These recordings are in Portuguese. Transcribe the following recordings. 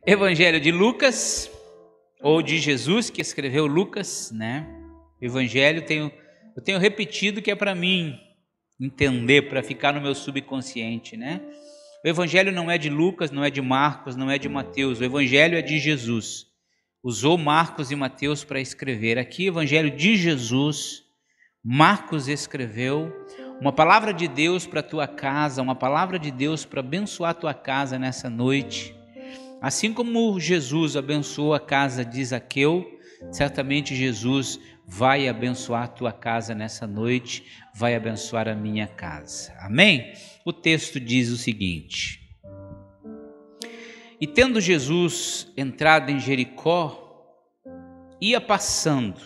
Evangelho de Lucas, ou de Jesus que escreveu Lucas, né? O Evangelho eu tenho repetido que é para mim entender, para ficar no meu subconsciente, né? O Evangelho não é de Lucas, não é de Marcos, não é de Mateus. O Evangelho é de Jesus. Usou Marcos e Mateus para escrever. Aqui, Evangelho de Jesus, Marcos escreveu uma palavra de Deus para a tua casa, uma palavra de Deus para abençoar a tua casa nessa noite. Assim como Jesus abençoou a casa de Zaqueu, certamente Jesus vai abençoar a tua casa nessa noite, vai abençoar a minha casa. Amém? O texto diz o seguinte: E tendo Jesus entrado em Jericó, ia passando,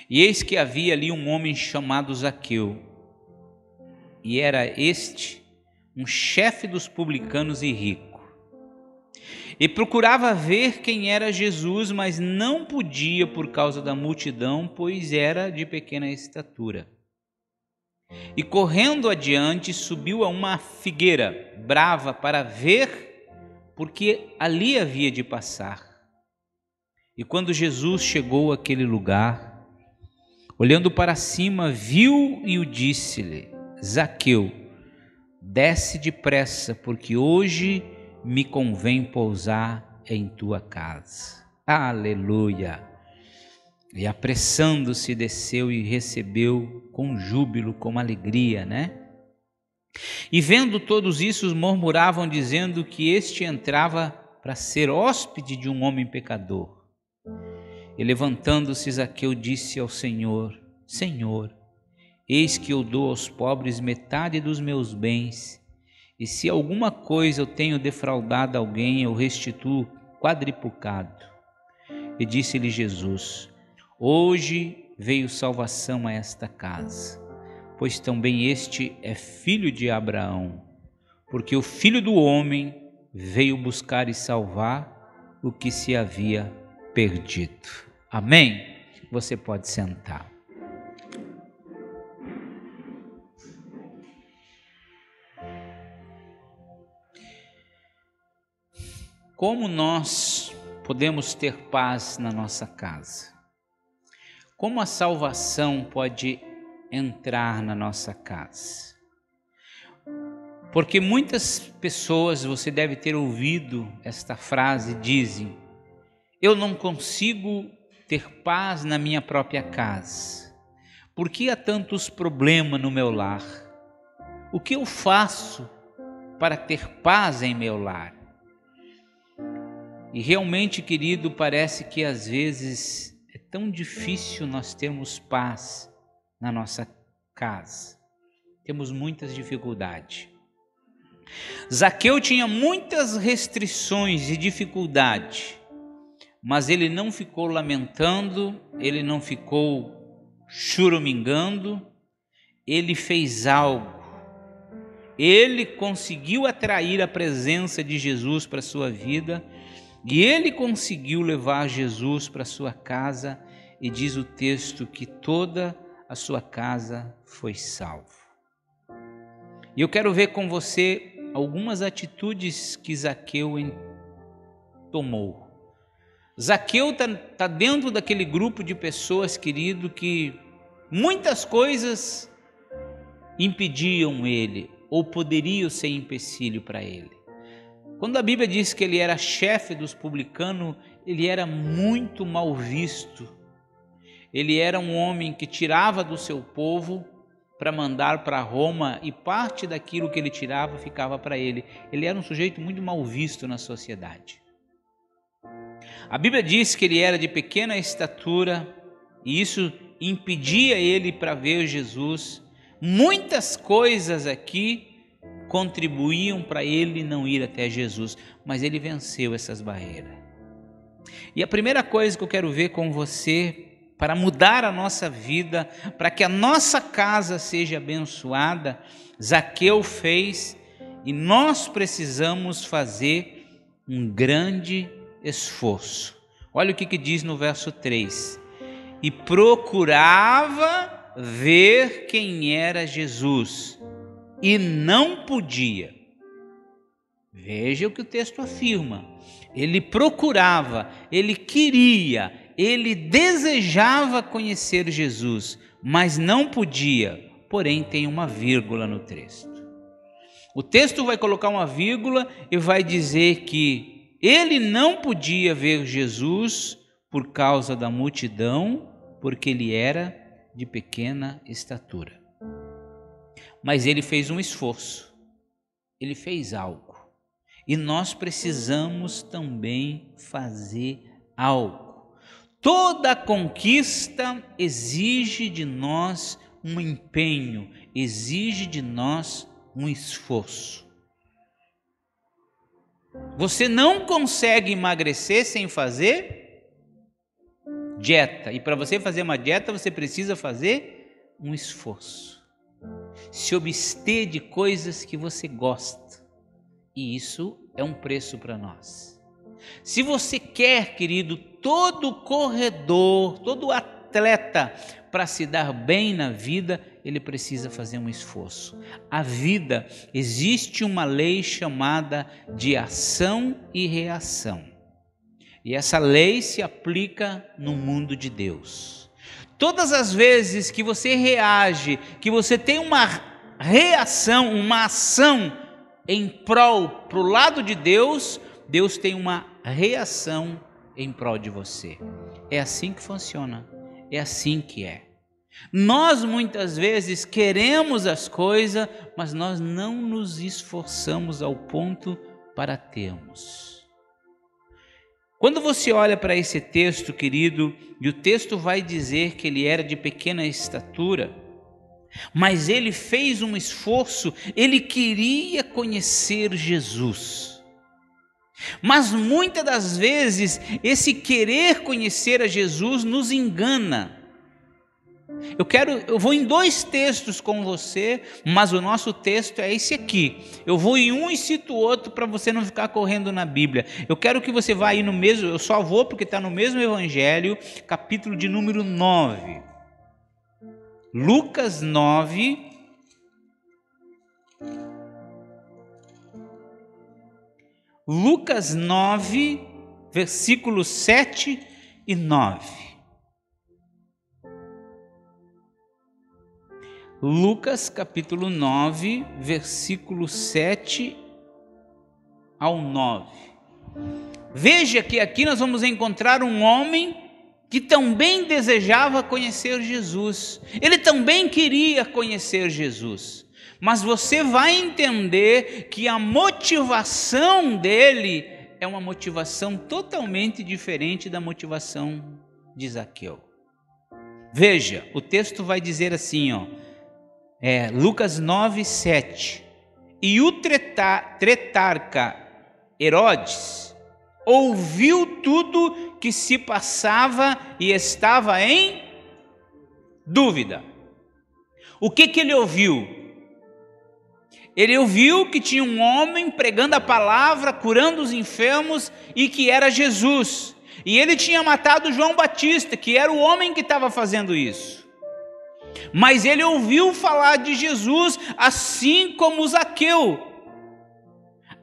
e eis que havia ali um homem chamado Zaqueu, e era este um chefe dos publicanos e rico. E procurava ver quem era Jesus, mas não podia por causa da multidão, pois era de pequena estatura. E correndo adiante, subiu a uma figueira brava para ver, porque ali havia de passar. E quando Jesus chegou àquele lugar, olhando para cima, viu e o disse-lhe: Zaqueu, desce depressa, porque hoje me convém pousar em tua casa. Aleluia! E apressando-se desceu e recebeu com júbilo, com alegria, né? E vendo todos isso, murmuravam dizendo que este entrava para ser hóspede de um homem pecador. E levantando-se Zaqueu disse ao Senhor: Senhor, eis que eu dou aos pobres metade dos meus bens, e se alguma coisa eu tenho defraudado alguém, eu restituo quadriplicado. E disse-lhe Jesus: Hoje veio salvação a esta casa, pois também este é filho de Abraão, porque o Filho do Homem veio buscar e salvar o que se havia perdido. Amém? Você pode sentar. Como nós podemos ter paz na nossa casa? Como a salvação pode entrar na nossa casa? Porque muitas pessoas, você deve ter ouvido esta frase, dizem: eu não consigo ter paz na minha própria casa. Por que há tantos problemas no meu lar? O que eu faço para ter paz em meu lar? E realmente, querido, parece que às vezes é tão difícil nós termos paz na nossa casa. Temos muitas dificuldades. Zaqueu tinha muitas restrições e dificuldades, mas ele não ficou lamentando, ele não ficou choramingando, ele fez algo. Ele conseguiu atrair a presença de Jesus para a sua vida, e ele conseguiu levar Jesus para sua casa, e diz o texto que toda a sua casa foi salva. E eu quero ver com você algumas atitudes que Zaqueu tomou. Zaqueu está dentro daquele grupo de pessoas, querido, que muitas coisas impediam ele, ou poderiam ser empecilho para ele. Quando a Bíblia diz que ele era chefe dos publicanos, ele era muito mal visto. Ele era um homem que tirava do seu povo para mandar para Roma, e parte daquilo que ele tirava ficava para ele. Ele era um sujeito muito mal visto na sociedade. A Bíblia diz que ele era de pequena estatura, e isso impedia ele para ver Jesus. Muitas coisas aqui contribuíam para ele não ir até Jesus, mas ele venceu essas barreiras. E a primeira coisa que eu quero ver com você, para mudar a nossa vida, para que a nossa casa seja abençoada, Zaqueu fez, e nós precisamos fazer um grande esforço. Olha o que diz no verso 3: E procurava ver quem era Jesus, e não podia. Veja o que o texto afirma. Ele procurava, ele queria, ele desejava conhecer Jesus, mas não podia. Porém, tem uma vírgula no texto. O texto vai colocar uma vírgula e vai dizer que ele não podia ver Jesus por causa da multidão, porque ele era de pequena estatura. Mas ele fez um esforço, ele fez algo. E nós precisamos também fazer algo. Toda conquista exige de nós um empenho, exige de nós um esforço. Você não consegue emagrecer sem fazer dieta. E para você fazer uma dieta, você precisa fazer um esforço. Se abster de coisas que você gosta. E isso é um preço para nós. Se você quer, querido, todo corredor, todo atleta, para se dar bem na vida, ele precisa fazer um esforço. A vida, existe uma lei chamada de ação e reação. E essa lei se aplica no mundo de Deus. Todas as vezes que você reage, que você tem uma reação, uma ação em prol, para o lado de Deus, Deus tem uma reação em prol de você. É assim que funciona, é assim que é. Nós muitas vezes queremos as coisas, mas nós não nos esforçamos ao ponto para termos. Quando você olha para esse texto, querido, e o texto vai dizer que ele era de pequena estatura, mas ele fez um esforço, ele queria conhecer Jesus. Mas muitas das vezes esse querer conhecer a Jesus nos engana. Eu vou em 2 textos com você, mas o nosso texto é esse aqui. Eu vou em um e cito o outro para você não ficar correndo na Bíblia. Eu quero que você vá aí no mesmo, eu só vou porque está no mesmo Evangelho, capítulo de número 9. Lucas 9, versículos 7 e 9. Lucas capítulo 9, versículos 7 ao 9. Veja que aqui nós vamos encontrar um homem que também desejava conhecer Jesus. Ele também queria conhecer Jesus. Mas você vai entender que a motivação dele é uma motivação totalmente diferente da motivação de Zaqueu. Veja, o texto vai dizer assim, Lucas 9, 7. E o tretarca Herodes ouviu tudo que se passava e estava em dúvida. O que ele ouviu? Ele ouviu que tinha um homem pregando a palavra, curando os enfermos e que era Jesus. E ele tinha matado João Batista, que era o homem que estava fazendo isso. Mas ele ouviu falar de Jesus, assim como Zaqueu.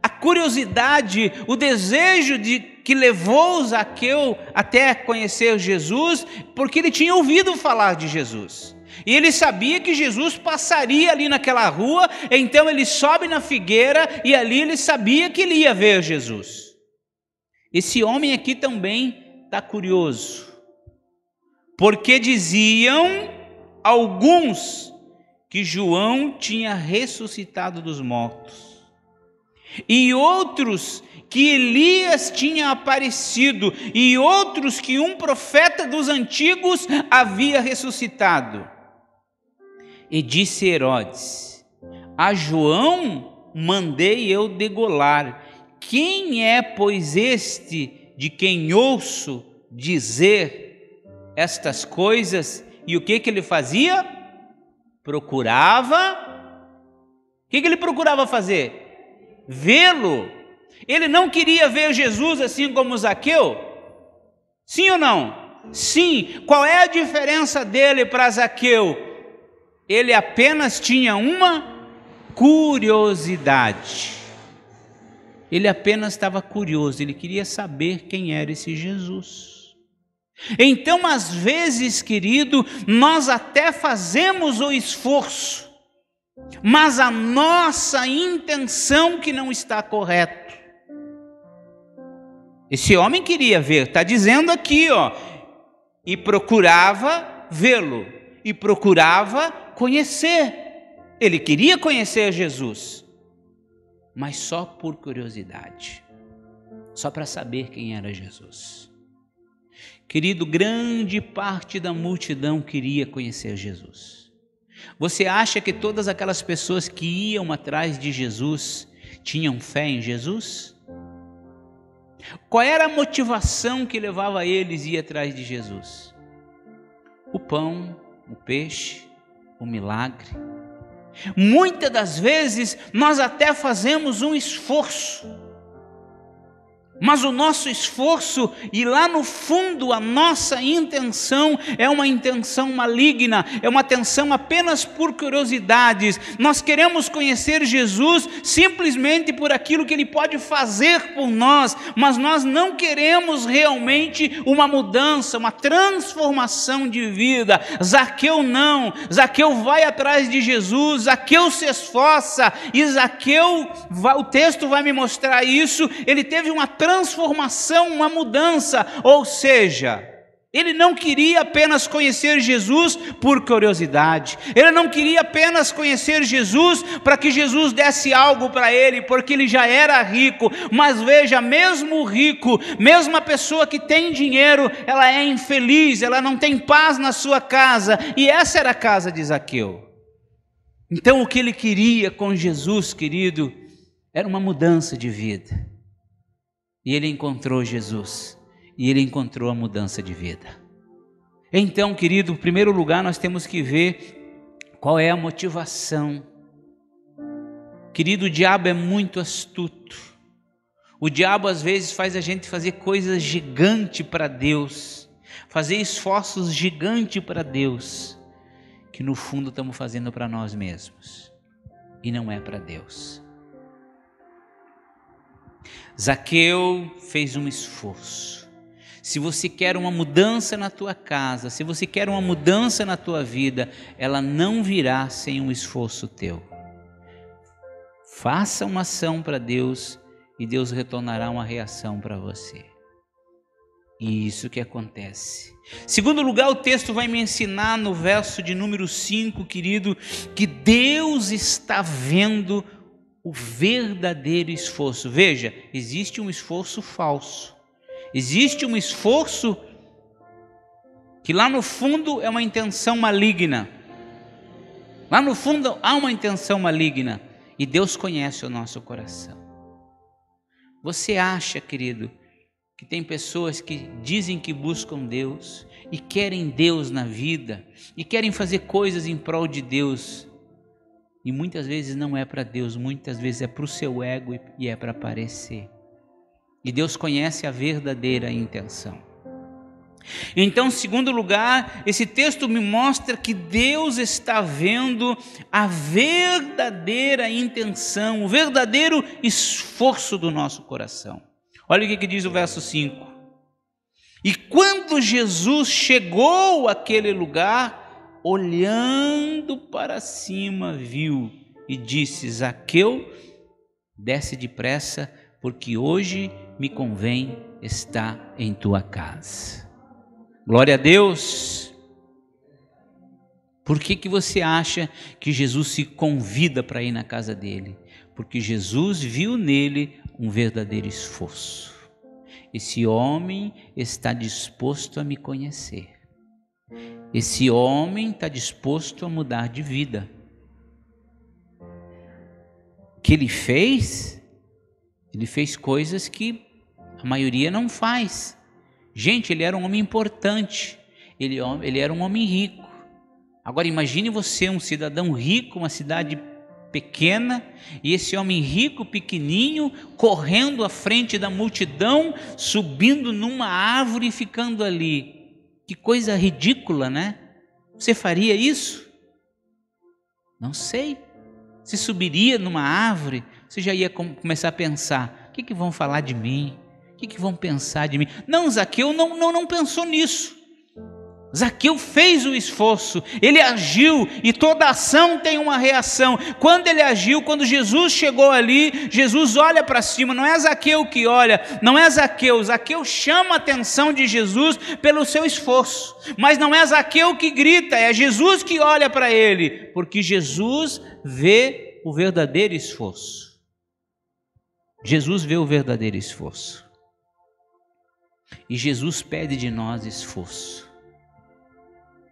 A curiosidade, o desejo que levou Zaqueu até conhecer Jesus, porque ele tinha ouvido falar de Jesus. E ele sabia que Jesus passaria ali naquela rua, então ele sobe na figueira e ali ele sabia que ele ia ver Jesus. Esse homem aqui também está curioso, porque diziam alguns que João tinha ressuscitado dos mortos, e outros que Elias tinha aparecido, e outros que um profeta dos antigos havia ressuscitado. E disse Herodes: a João mandei eu degolar. Quem é, pois, este de quem ouço dizer estas coisas? E o que ele fazia? Procurava. O que ele procurava fazer? Vê-lo. Ele não queria ver Jesus assim como Zaqueu? Sim ou não? Sim. Qual é a diferença dele para Zaqueu? Ele apenas tinha uma curiosidade. Ele apenas estava curioso, ele queria saber quem era esse Jesus. Então, às vezes, querido, nós até fazemos o esforço, mas a nossa intenção que não está correta. Esse homem queria ver, está dizendo aqui, ó, e procurava vê-lo, e procurava conhecer. Ele queria conhecer Jesus, mas só por curiosidade, só para saber quem era Jesus. Querido, grande parte da multidão queria conhecer Jesus. Você acha que todas aquelas pessoas que iam atrás de Jesus tinham fé em Jesus? Qual era a motivação que levava eles a ir atrás de Jesus? O pão, o peixe, o milagre. Muitas das vezes nós até fazemos um esforço, mas o nosso esforço e lá no fundo a nossa intenção é uma intenção maligna, é uma intenção apenas por curiosidades. Nós queremos conhecer Jesus simplesmente por aquilo que Ele pode fazer por nós, mas nós não queremos realmente uma mudança, uma transformação de vida. Zaqueu não, Zaqueu vai atrás de Jesus, Zaqueu se esforça, e Zaqueu, o texto vai me mostrar isso, ele teve uma transformação, uma mudança, ou seja, ele não queria apenas conhecer Jesus por curiosidade, ele não queria apenas conhecer Jesus para que Jesus desse algo para ele, porque ele já era rico, mas veja, mesmo rico, mesmo a pessoa que tem dinheiro, ela é infeliz, ela não tem paz na sua casa, e essa era a casa de Zaqueu. Então o que ele queria com Jesus, querido, era uma mudança de vida. E ele encontrou Jesus, e ele encontrou a mudança de vida. Então, querido, em primeiro lugar, nós temos que ver qual é a motivação. Querido, o diabo é muito astuto. O diabo às vezes faz a gente fazer coisas gigantes para Deus, fazer esforços gigantes para Deus, que no fundo estamos fazendo para nós mesmos, e não é para Deus. Zaqueu fez um esforço. Se você quer uma mudança na tua casa, se você quer uma mudança na tua vida, ela não virá sem um esforço teu. Faça uma ação para Deus e Deus retornará uma reação para você. E isso que acontece. Segundo lugar, o texto vai me ensinar no verso de número 5, querido, que Deus está vendo o verdadeiro esforço. Veja, existe um esforço falso. Existe um esforço que lá no fundo é uma intenção maligna. Lá no fundo há uma intenção maligna. E Deus conhece o nosso coração. Você acha, querido, que tem pessoas que dizem que buscam Deus e querem Deus na vida e querem fazer coisas em prol de Deus, e muitas vezes não é para Deus, muitas vezes é para o seu ego e é para aparecer. E Deus conhece a verdadeira intenção. Então, em segundo lugar, esse texto me mostra que Deus está vendo a verdadeira intenção, o verdadeiro esforço do nosso coração. Olha o que diz o verso 5. E quando Jesus chegou àquele lugar, olhando para cima, viu e disse: Zaqueu, desce depressa, porque hoje me convém estar em tua casa. Glória a Deus. Por que você acha que Jesus se convida para ir na casa dele? Porque Jesus viu nele um verdadeiro esforço. Esse homem está disposto a me conhecer. Esse homem está disposto a mudar de vida. O que ele fez? Ele fez coisas que a maioria não faz. Gente, ele era um homem importante. Ele era um homem rico. Agora imagine você, um cidadão rico, uma cidade pequena, e esse homem rico, pequenininho, correndo à frente da multidão, subindo numa árvore e ficando ali. Que coisa ridícula, né? Você faria isso? Não sei. Se subiria numa árvore, você já ia começar a pensar: O que vão falar de mim? O que vão pensar de mim? Não, Zaqueu não pensou nisso. Zaqueu fez o esforço, ele agiu, e toda ação tem uma reação. Quando ele agiu, quando Jesus chegou ali, Jesus olha para cima, não é Zaqueu que olha, não é Zaqueu. Zaqueu chama a atenção de Jesus pelo seu esforço, mas não é Zaqueu que grita, é Jesus que olha para ele, porque Jesus vê o verdadeiro esforço. Jesus vê o verdadeiro esforço, e Jesus pede de nós esforço.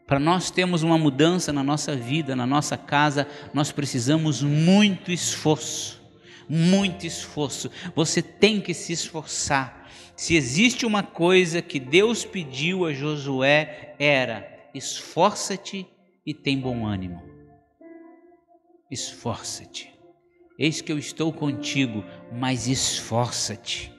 Para nós termos uma mudança na nossa vida, na nossa casa, nós precisamos muito esforço, muito esforço. Você tem que se esforçar. Se existe uma coisa que Deus pediu a Josué, era: esforça-te e tem bom ânimo. Esforça-te. Eis que eu estou contigo, mas esforça-te.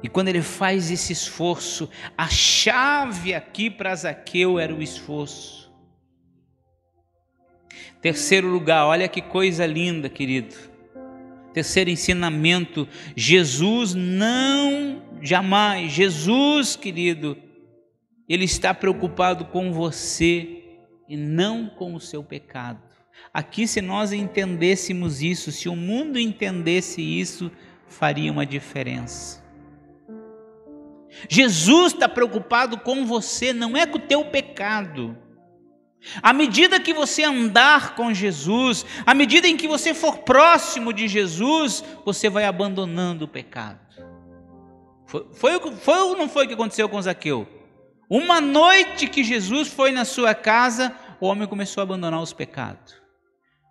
E quando ele faz esse esforço, a chave aqui para Zaqueu era o esforço. Terceiro lugar, olha que coisa linda, querido. Terceiro ensinamento: Jesus Jesus, querido, ele está preocupado com você e não com o seu pecado. Aqui, se nós entendêssemos isso, se o mundo entendesse isso, faria uma diferença. Jesus está preocupado com você, não é com o teu pecado. À medida que você andar com Jesus, à medida em que você for próximo de Jesus, você vai abandonando o pecado. Foi ou não foi o que aconteceu com Zaqueu? Uma noite que Jesus foi na sua casa, o homem começou a abandonar os pecados.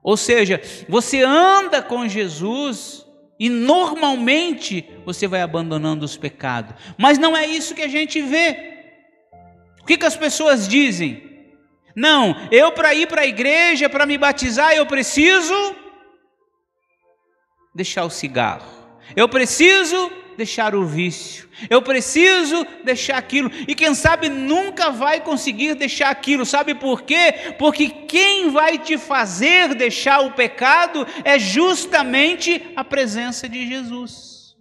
Ou seja, você anda com Jesus e normalmente você vai abandonando os pecados. Mas não é isso que a gente vê. O que as pessoas dizem? Não, eu para ir para a igreja, para me batizar, eu preciso deixar o cigarro. Eu preciso deixar o vício. Eu preciso deixar aquilo. E quem sabe nunca vai conseguir deixar aquilo. Sabe por quê? Porque quem vai te fazer deixar o pecado é justamente a presença de Jesus.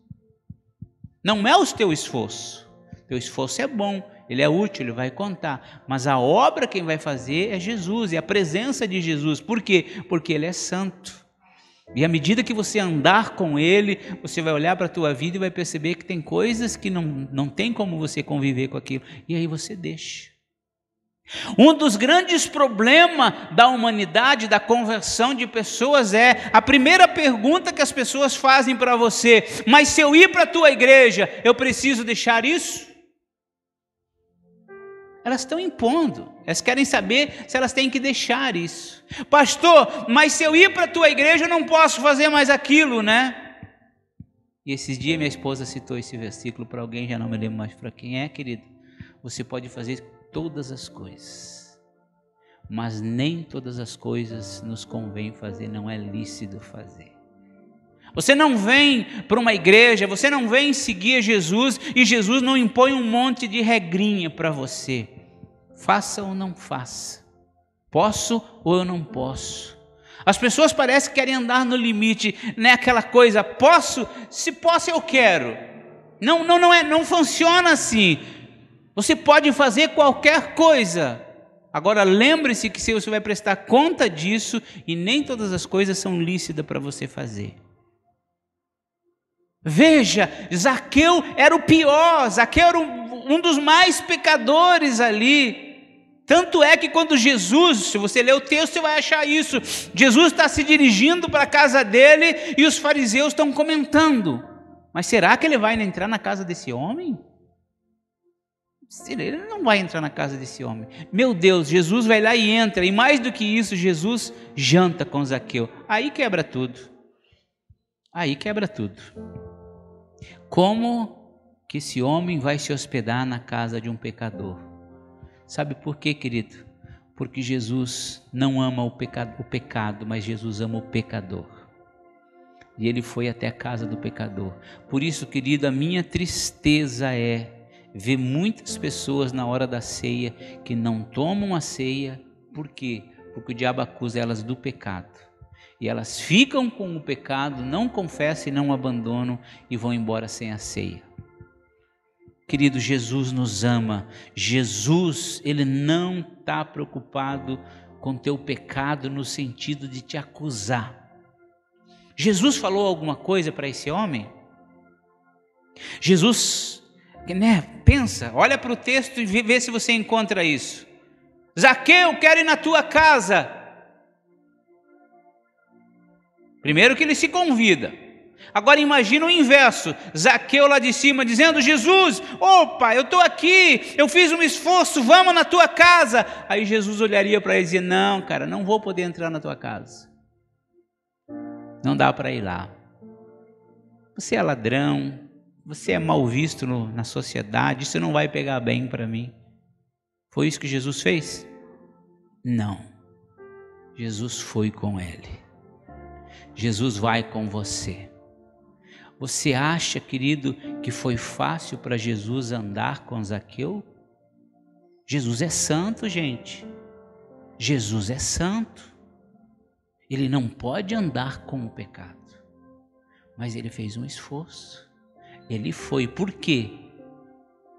Não é o teu esforço. Teu esforço é bom, ele é útil, ele vai contar. Mas a obra quem vai fazer é Jesus, é a presença de Jesus. Por quê? Porque ele é santo. E à medida que você andar com ele, você vai olhar para a tua vida e vai perceber que tem coisas que não tem como você conviver com aquilo. E aí você deixa. Um dos grandes problemas da humanidade, da conversão de pessoas é a primeira pergunta que as pessoas fazem para você: mas se eu ir para a tua igreja, eu preciso deixar isso? Elas estão impondo, elas querem saber se elas têm que deixar isso. Pastor, mas se eu ir para a tua igreja eu não posso fazer mais aquilo, né? E esses dias minha esposa citou esse versículo para alguém, já não me lembro mais para quem é, querido. Você pode fazer todas as coisas, mas nem todas as coisas nos convém fazer, não é lícito fazer. Você não vem para uma igreja, você não vem seguir Jesus e Jesus não impõe um monte de regrinha para você. Faça ou não faça. Posso ou eu não posso. As pessoas parecem que querem andar no limite, né? Aquela coisa, posso, se posso eu quero. Não funciona assim. Você pode fazer qualquer coisa. Agora lembre-se que você vai prestar conta disso e nem todas as coisas são lícitas para você fazer. Veja, Zaqueu era o pior, Zaqueu era um dos mais pecadores ali. Tanto é que quando Jesus, se você ler o texto, você vai achar isso. Jesus está se dirigindo para a casa dele e os fariseus estão comentando: mas será que ele vai entrar na casa desse homem? Ele não vai entrar na casa desse homem. Meu Deus, Jesus vai lá e entra. E mais do que isso, Jesus janta com Zaqueu. Aí quebra tudo. Aí quebra tudo. Como que esse homem vai se hospedar na casa de um pecador? Sabe por quê, querido? Porque Jesus não ama o pecado, mas Jesus ama o pecador. E ele foi até a casa do pecador. Por isso, querido, a minha tristeza é ver muitas pessoas na hora da ceia que não tomam a ceia. Por quê? Porque o diabo acusa elas do pecado. e elas ficam com o pecado, não confessam e não abandonam e vão embora sem a ceia. Querido, Jesus nos ama. Jesus, Ele não está preocupado com teu pecado no sentido de te acusar. Jesus falou alguma coisa para esse homem? Jesus, pensa, olha para o texto e vê se você encontra isso. Zaqueu, quero ir na tua casa. Primeiro que ele se convida. Agora imagina o inverso, Zaqueu lá de cima dizendo: Jesus, opa, eu estou aqui, eu fiz um esforço, vamos na tua casa. Aí Jesus olharia para ele e dizia: não, cara, não vou poder entrar na tua casa, não dá para ir lá, você é ladrão, você é mal visto na sociedade, isso não vai pegar bem para mim. Foi isso que Jesus fez? Não, Jesus foi com ele, Jesus vai com você. Você acha, querido, que foi fácil para Jesus andar com Zaqueu? Jesus é santo, gente. Jesus é santo. Ele não pode andar com o pecado. Mas ele fez um esforço. Ele foi. Por quê?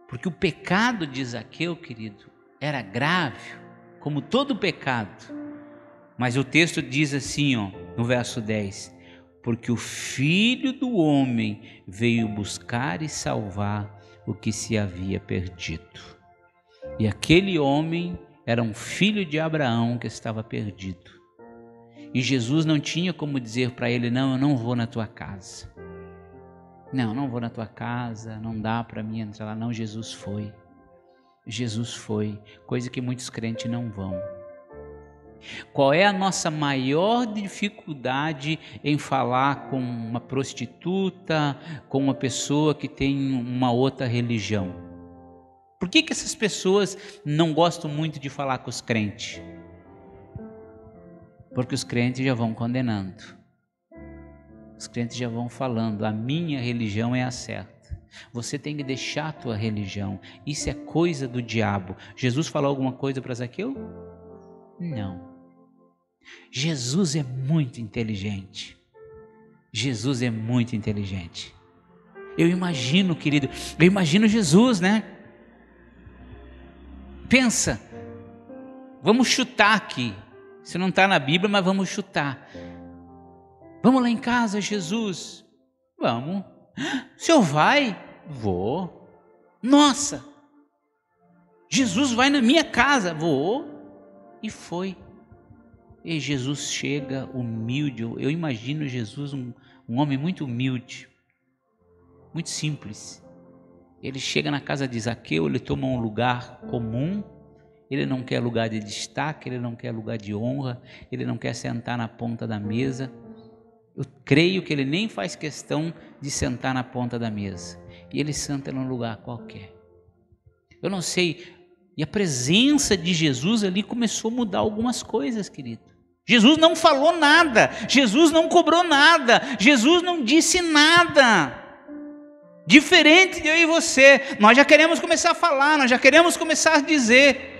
Porque o pecado de Zaqueu, querido, era grave, como todo pecado. Mas o texto diz assim, no verso 10... porque o Filho do Homem veio buscar e salvar o que se havia perdido. E aquele homem era um filho de Abraão que estava perdido. E Jesus não tinha como dizer para ele: não, eu não vou na tua casa. Não vou na tua casa, não dá para mim entrar lá. Não, Jesus foi. Jesus foi, coisa que muitos crentes não vão. Qual é a nossa maior dificuldade em falar com uma prostituta, com uma pessoa que tem uma outra religião? Por que essas pessoas não gostam muito de falar com os crentes? Porque os crentes já vão condenando. Os crentes já vão falando: a minha religião é a certa. Você tem que deixar a tua religião. Isso é coisa do diabo. Jesus falou alguma coisa para Zaqueu? Não. Jesus é muito inteligente. Jesus é muito inteligente. Eu imagino, querido, Jesus, né? Pensa, vamos chutar aqui. Isso não está na Bíblia, mas vamos chutar. Vamos lá em casa, Jesus. Vamos. O senhor vai? Vou. Nossa, Jesus vai na minha casa? Vou. E foi. E Jesus chega humilde. Eu imagino Jesus um homem muito humilde, muito simples. Ele chega na casa de Zaqueu, ele toma um lugar comum. Ele não quer lugar de destaque, ele não quer lugar de honra, ele não quer sentar na ponta da mesa. Eu creio que ele nem faz questão de sentar na ponta da mesa. E ele senta num lugar qualquer. Eu não sei. E a presença de Jesus ali começou a mudar algumas coisas, querido. Jesus não falou nada, Jesus não cobrou nada, Jesus não disse nada. Diferente de eu e você, nós já queremos começar a falar, nós já queremos começar a dizer.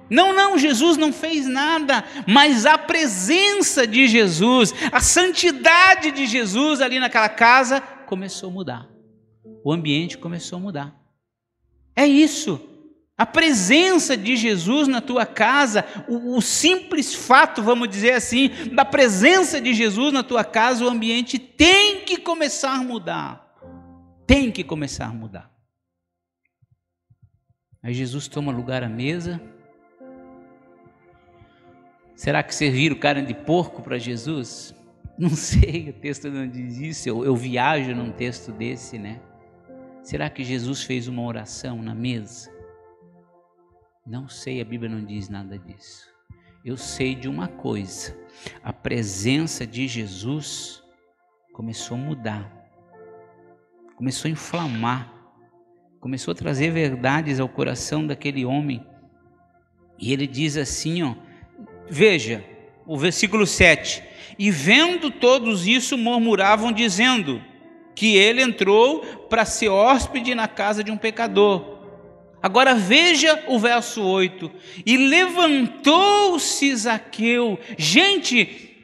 Não, Jesus não fez nada, mas a presença de Jesus, a santidade de Jesus ali naquela casa começou a mudar. O ambiente começou a mudar. É isso. A presença de Jesus na tua casa, o simples fato, vamos dizer assim, da presença de Jesus na tua casa, o ambiente tem que começar a mudar. Tem que começar a mudar. Aí Jesus toma lugar à mesa. Será que serviram carne de porco para Jesus? Não sei, o texto não diz isso, eu viajo num texto desse, né? Será que Jesus fez uma oração na mesa? Não sei, a Bíblia não diz nada disso. Eu sei de uma coisa: a presença de Jesus começou a mudar, começou a inflamar, começou a trazer verdades ao coração daquele homem. E ele diz assim, veja, o versículo 7: e vendo todos isso, murmuravam, dizendo que ele entrou para ser hóspede na casa de um pecador. Agora veja o verso 8: e levantou-se Zaqueu. Gente,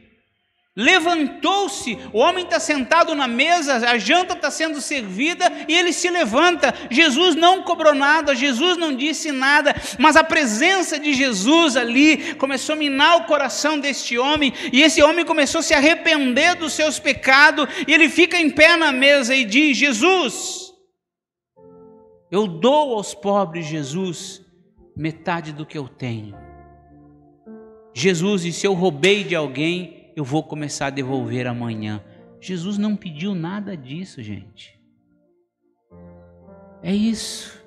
Levantou-se, o homem está sentado na mesa, a janta está sendo servida e ele se levanta. Jesus não cobrou nada, Jesus não disse nada, mas a presença de Jesus ali começou a minar o coração deste homem, e esse homem começou a se arrepender dos seus pecados, e ele fica em pé na mesa e diz: Jesus, eu dou aos pobres, Jesus, metade do que eu tenho. Jesus, e se eu roubei de alguém, eu vou começar a devolver amanhã. Jesus não pediu nada disso, gente. É isso.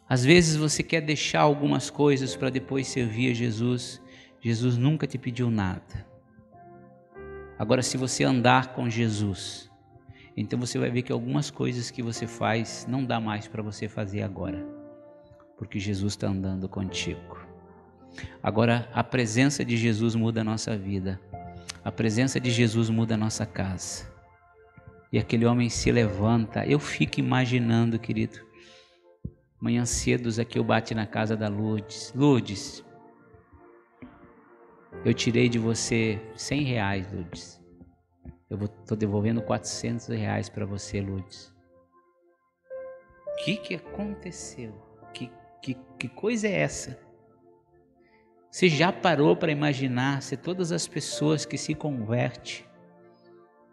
Às vezes você quer deixar algumas coisas para depois servir a Jesus. Jesus nunca te pediu nada. Agora, se você andar com Jesus, então você vai ver que algumas coisas que você faz não dá mais para você fazer agora, porque Jesus está andando contigo. Agora, a presença de Jesus muda a nossa vida. A presença de Jesus muda a nossa casa. E aquele homem se levanta. Eu fico imaginando, querido, manhã cedo aqui eu bati na casa da Lourdes. Lourdes, eu tirei de você R$100, Lourdes. Eu estou devolvendo R$400 para você, Lourdes. O que aconteceu? Que coisa é essa? Você já parou para imaginar se todas as pessoas que se convertem,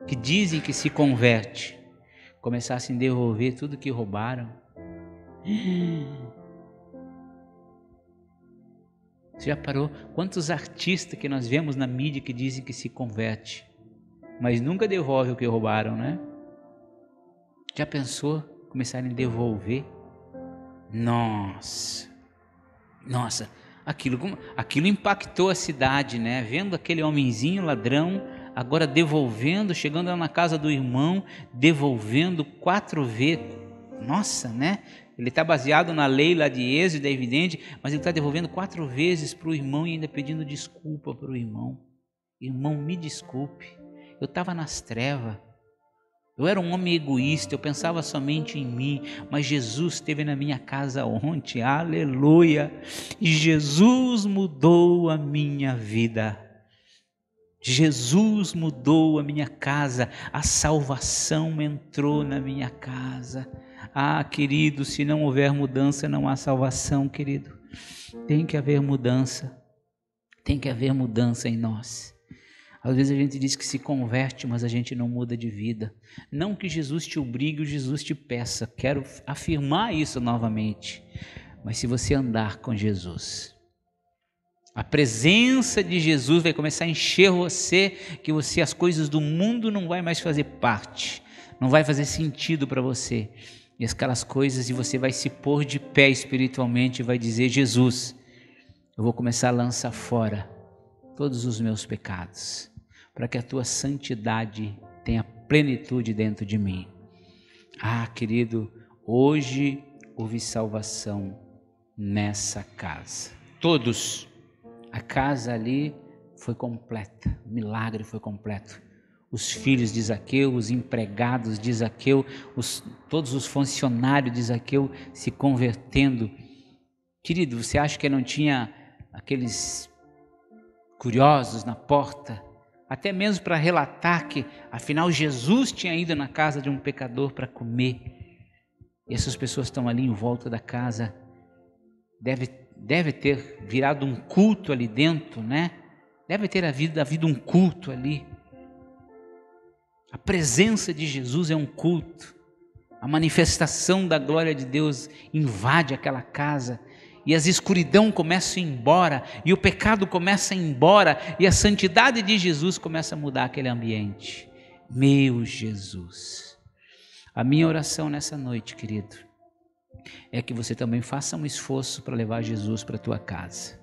que dizem que se convertem, começassem a devolver tudo que roubaram? Você já parou? Quantos artistas que nós vemos na mídia que dizem que se convertem, mas nunca devolvem o que roubaram, né? Já pensou começarem a devolver? Nossa, aquilo impactou a cidade, né? Vendo aquele homenzinho ladrão, agora devolvendo, chegando lá na casa do irmão, devolvendo 4 vezes. Nossa, né? Ele está baseado na lei lá de Êxodo, é evidente, mas ele está devolvendo 4 vezes para o irmão e ainda pedindo desculpa para o irmão. Irmão, me desculpe, eu estava nas trevas. Eu era um homem egoísta, eu pensava somente em mim, mas Jesus esteve na minha casa ontem, aleluia, e Jesus mudou a minha vida, Jesus mudou a minha casa, a salvação entrou na minha casa. Querido, se não houver mudança, não há salvação, querido, tem que haver mudança em nós. Às vezes a gente diz que se converte, mas a gente não muda de vida. Não que Jesus te obrigue ou Jesus te peça. Quero afirmar isso novamente. Mas se você andar com Jesus, a presença de Jesus vai começar a encher você, que as coisas do mundo não vai mais fazer parte. Não vai fazer sentido para você. E aquelas coisas, e você vai se pôr de pé espiritualmente e vai dizer: Jesus, eu vou começar a lançar fora todos os meus pecados, para que a tua santidade tenha plenitude dentro de mim. Querido, hoje houve salvação nessa casa. Todos, a casa ali foi completa, o milagre foi completo. Os filhos de Zaqueu, os empregados de Zaqueu, todos os funcionários de Zaqueu se convertendo. Querido, você acha que não tinha aqueles curiosos na porta, até mesmo para relatar que afinal Jesus tinha ido na casa de um pecador para comer, e essas pessoas estão ali em volta da casa? Deve ter virado um culto ali dentro, né? Deve ter havido um culto ali. A presença de Jesus é um culto, a manifestação da glória de Deus invade aquela casa, e as escuridão começam a ir embora, e o pecado começa a ir embora, e a santidade de Jesus começa a mudar aquele ambiente. Meu Jesus, a minha oração nessa noite, querido, é que você também faça um esforço para levar Jesus para a tua casa.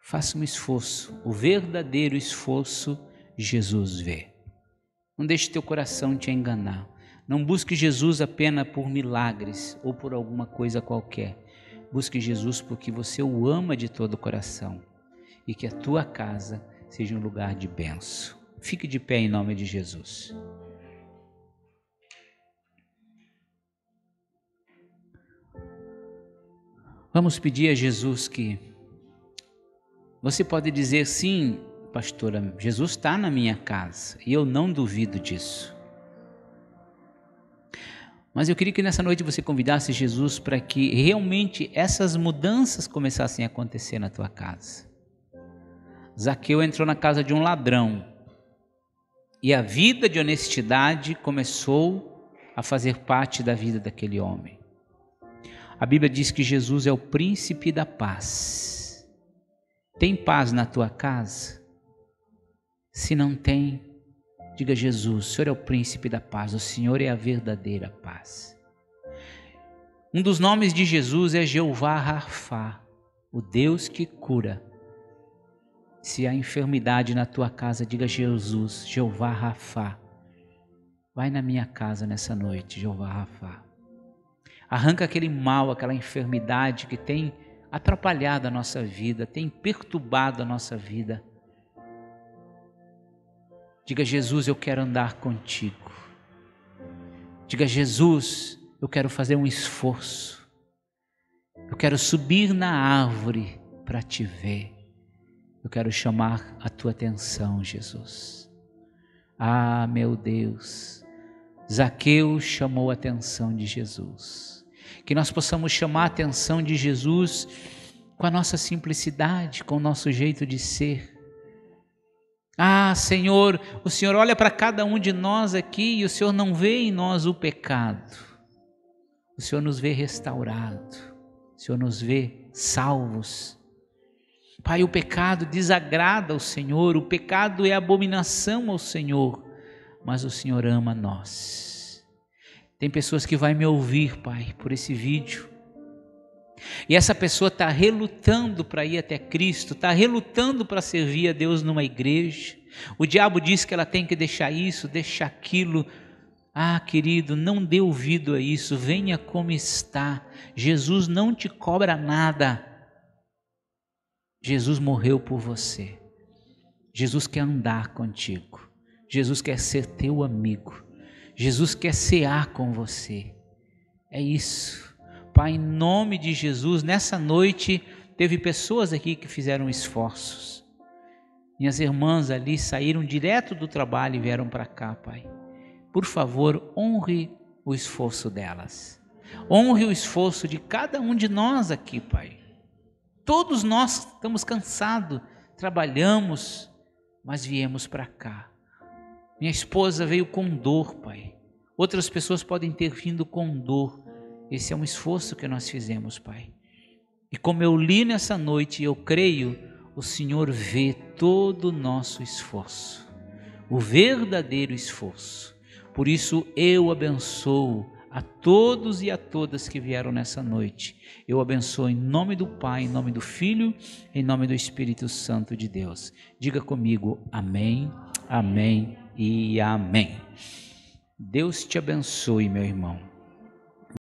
Faça um esforço, o verdadeiro esforço Jesus vê. Não deixe teu coração te enganar. Não busque Jesus apenas por milagres ou por alguma coisa qualquer. Busque Jesus porque você o ama de todo o coração, e que a tua casa seja um lugar de bênção. Fique de pé em nome de Jesus. Vamos pedir a Jesus que... Você pode dizer: sim, pastora, Jesus está na minha casa e eu não duvido disso. Mas eu queria que nessa noite você convidasse Jesus para que realmente essas mudanças começassem a acontecer na tua casa. Zaqueu entrou na casa de um ladrão e a vida de honestidade começou a fazer parte da vida daquele homem. A Bíblia diz que Jesus é o príncipe da paz. Tem paz na tua casa? Se não tem, diga: Jesus, o Senhor é o príncipe da paz, o Senhor é a verdadeira paz. Um dos nomes de Jesus é Jeová Rafá, o Deus que cura. Se há enfermidade na tua casa, diga: Jesus, Jeová Rafá. Vai na minha casa nessa noite, Jeová Rafá. Arranca aquele mal, aquela enfermidade que tem atrapalhado a nossa vida, tem perturbado a nossa vida. Diga: Jesus, eu quero andar contigo. Diga: Jesus, eu quero fazer um esforço. Eu quero subir na árvore para te ver. Eu quero chamar a tua atenção, Jesus. Ah, meu Deus, Zaqueu chamou a atenção de Jesus. Que nós possamos chamar a atenção de Jesus com a nossa simplicidade, com o nosso jeito de ser. Ah, Senhor, o Senhor olha para cada um de nós aqui e o Senhor não vê em nós o pecado. O Senhor nos vê restaurado, o Senhor nos vê salvos. Pai, o pecado desagrada ao Senhor, o pecado é abominação ao Senhor, mas o Senhor ama nós. Tem pessoas que vão me ouvir, Pai, por esse vídeo, e essa pessoa está relutando para ir até Cristo, está relutando para servir a Deus numa igreja. O diabo diz que ela tem que deixar isso, deixar aquilo. Ah, querido, não dê ouvido a isso, venha como está. Jesus não te cobra nada. Jesus morreu por você. Jesus quer andar contigo. Jesus quer ser teu amigo. Jesus quer cear com você. É isso. Pai, em nome de Jesus, nessa noite teve pessoas aqui que fizeram esforços. Minhas irmãs ali saíram direto do trabalho e vieram para cá, Pai. Por favor, honre o esforço delas. Honre o esforço de cada um de nós aqui, Pai. Todos nós estamos cansados, trabalhamos, mas viemos para cá. Minha esposa veio com dor, Pai. Outras pessoas podem ter vindo com dor. Esse é um esforço que nós fizemos, Pai. E como eu li nessa noite, eu creio, o Senhor vê todo o nosso esforço, o verdadeiro esforço. Por isso eu abençoo a todos e a todas que vieram nessa noite. Eu abençoo em nome do Pai, em nome do Filho, em nome do Espírito Santo de Deus. Diga comigo: amém, amém e amém. Deus te abençoe, meu irmão.